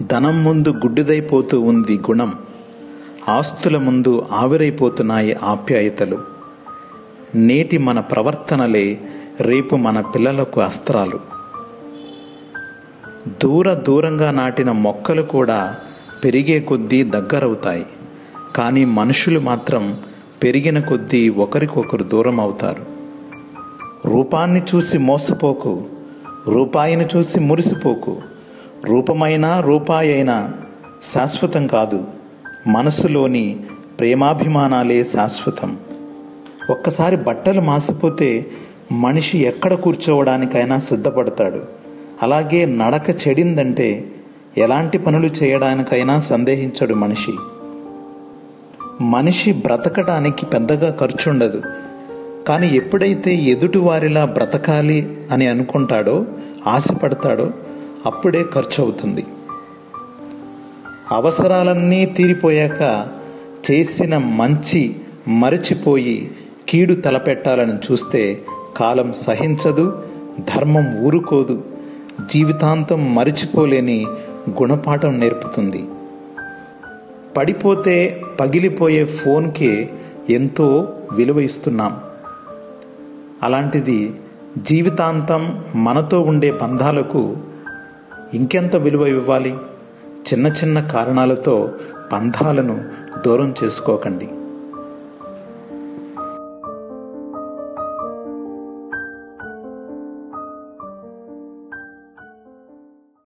ధనం ముందు గుడ్డిదైపోతూ ఉంది గుణం, ఆస్తుల ముందు ఆవిరైపోతున్నాయి ఆప్యాయతలు. నేటి మన ప్రవర్తనలే రేపు మన పిల్లలకు అస్త్రాలు. దూరంగా నాటిన మొక్కలు కూడా పెరిగే కొద్దీ దగ్గరవుతాయి, కానీ మనుషులు మాత్రం పెరిగిన కొద్దీ ఒకరికొకరు దూరం అవుతారు. రూపాన్ని చూసి మోసపోకు, రూపాయిని చూసి మురిసిపోకు. రూపమైనా రూపాయి అయినా శాశ్వతం కాదు, మనసులోని ప్రేమాభిమానాలే శాశ్వతం. ఒక్కసారి బట్టలు మాసిపోతే మనిషి ఎక్కడ కూర్చోవడానికైనా సిద్ధపడతాడు. అలాగే నడక చెడిందంటే ఎలాంటి పనులు చేయడానికైనా సందేహించడు మనిషి. మనిషి బ్రతకడానికి పెద్దగా ఖర్చుండదు, కానీ ఎప్పుడైతే ఎదుటివారిలా బ్రతకాలి అని అనుకుంటాడో, ఆశపడతాడో అప్పుడే ఖర్చు అవుతుంది. అవసరాలన్నీ తీరిపోయాక చేసిన మంచి మరచిపోయి కీడు తలపెట్టాలని చూస్తే కాలం సహించదు, ధర్మం ఊరుకోదు, జీవితాంతం మరిచిపోలేని గుణపాఠం నేర్పుతుంది. పడిపోతే పగిలిపోయే ఫోన్కే ఎంతో విలువ ఇస్తున్నాం. అలాంటిది జీవితాంతం మనతో ఉండే బంధాలకు ఇంకెంత విలువ ఇవ్వాలి? చిన్న చిన్న కారణాలతో బంధాలను దూరం చేసుకోకండి.